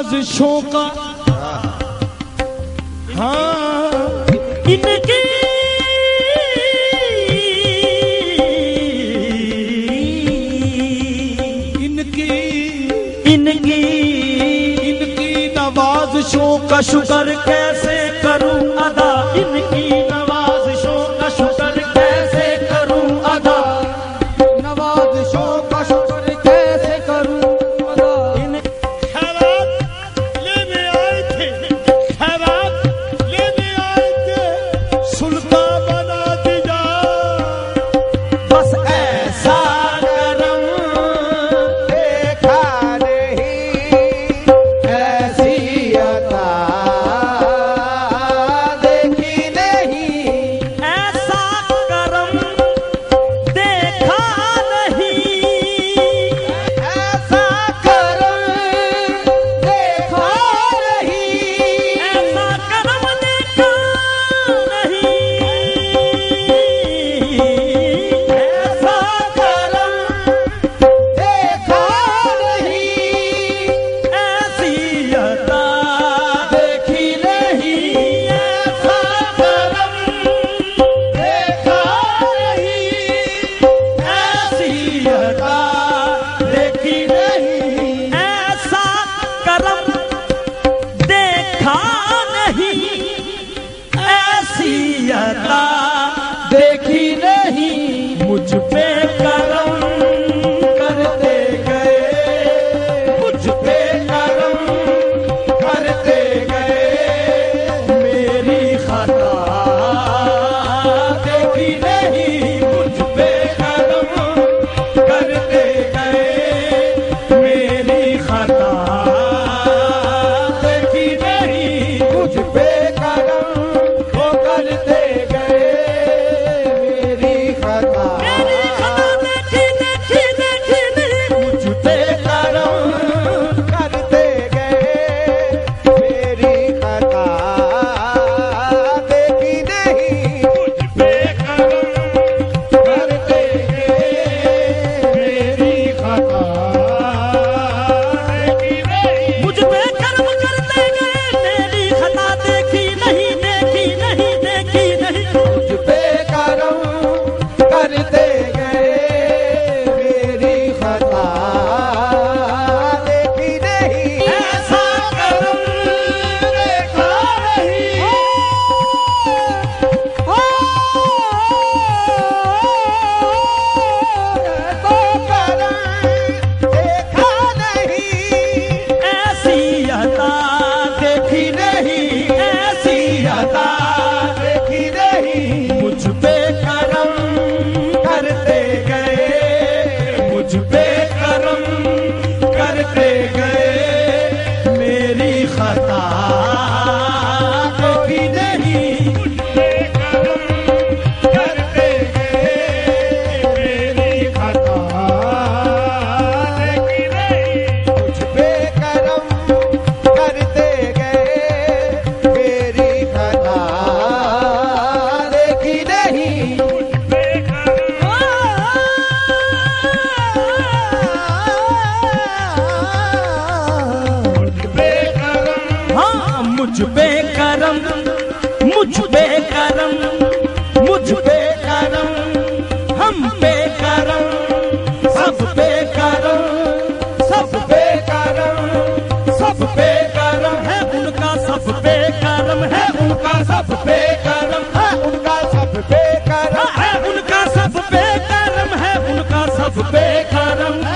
नवाज़िशों का हाँ इनकी नवाज़िशों का शुक्र कैसे करूं अदा, इनकी नवाज़िशों का शुक्र कैसे करूं अदा, नवाज़िशों का शुक्र कैसे करूं अदा। इन खैरात लेने आए थे, खैरात लेने आए थे, सुल्तान बना दिया बस ऐसा करम देखा देखी नहीं, मुझ पे करम करते गए, मुझ पे करम करते गए, मेरी खता देखी नहीं, मुझ पे करम करते गए, मेरी खता देखी नहीं, मुझ पे करम करते मुझ पे करम, मुझ पे करम, मुझ पे करम, हम पे करम, सब पे करम, सब पे करम, सब पे करम है उनका, सब पे करम है उनका, सब पे करम है उनका, सब पे करम है उनका, सब पे करम है उनका, सब पे करम है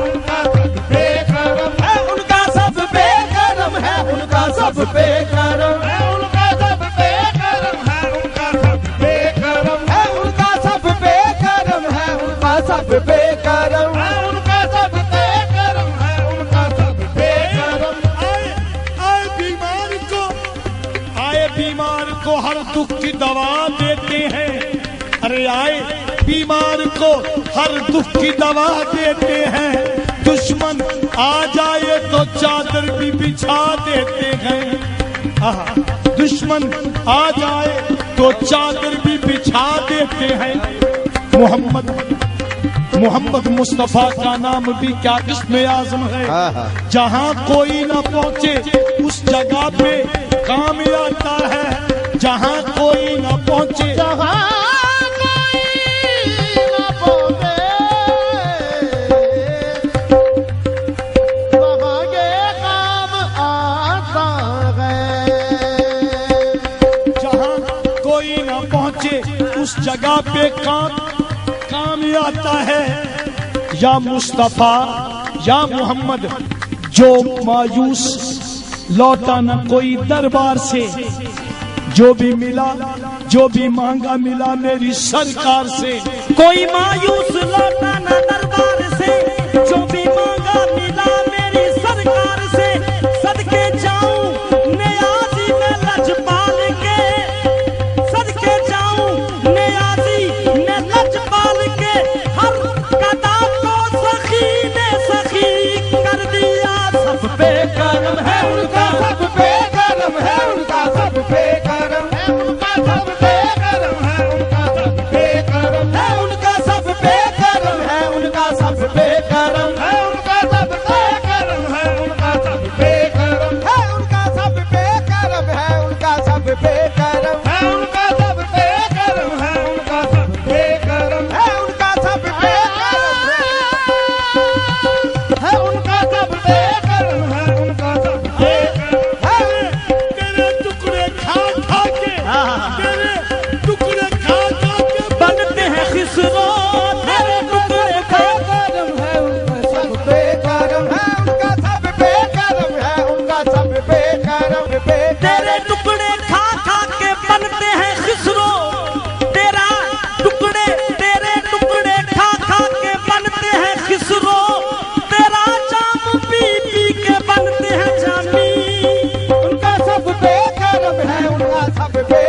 उनका, सब पे करम है उनका, सब पे करम है उनका, सब पे करम है उनका, सब पे करम है उनका, सब पे करम है उनका, सब पे करम है उनका, सब पे करम है उनका, सब पे करम है उनका, सब पे करम है उनका, सब पे करम। आए बीमार को, आए बीमार को हर दुख की दवा देते हैं, अरे आए बीमार को हर दुख की दवा देते हैं, दुश्मन आ जाए तो चादर भी बिछा देते हैं, दुश्मन आ जाए तो चादर भी बिछा देते हैं। मोहम्मद मोहम्मद मुस्तफा का नाम भी क्या इस्म आज़म है। जहाँ कोई ना पहुँचे उस जगह पे काम आता है। जहाँ कोई ना पहुँचे उस जगह पे काम आता है। या मुस्तफा या मोहम्मद, जो मायूस लौटा न कोई दरबार से, जो भी मिला जो भी मांगा मिला मेरी सरकार से। कोई मायूस लौटा न दरबार से, जो भी मांगा मिला मेरी सरकार से। सदके जाऊं नियाज़ी में लजपाल के, सदके जाऊं नियाज़ी में लजपाल के। हर कदा को सखी ने सखी कर दिया। सब पे करम है उनका, सब पे करम है उनका, सब पे करम है उनका, सब पे करम है उनका, सब पे करम है उनका, सब पे करम है उनका, सब पे करम है उनका, सब पे करम है उनका, सब पे करम है उनका, सब पे करम है उनका, सब पे करम है उनका, सब पे करम है उनका, सब पे करम है उनका, सब पे करम है उनका, सब पे करम है उनका, सब पे करम है। तेरे टुकड़े खा खा के, तेरे टुकड़े खा खा के बनते हैं खिसरो। तेरे टुकड़े खा करम है उनका, सब पे करम है उनका, सब पे करम है उनका, सब पे करम पे तेरे टुकड़े खा खा के बनते हैं खिसरो। तेरे टुकड़े खा खा के बनते हैं खिसरो। तेरा जाम पी पी के बनते हैं जामी। उनका सब पे करम है उनका, सब पे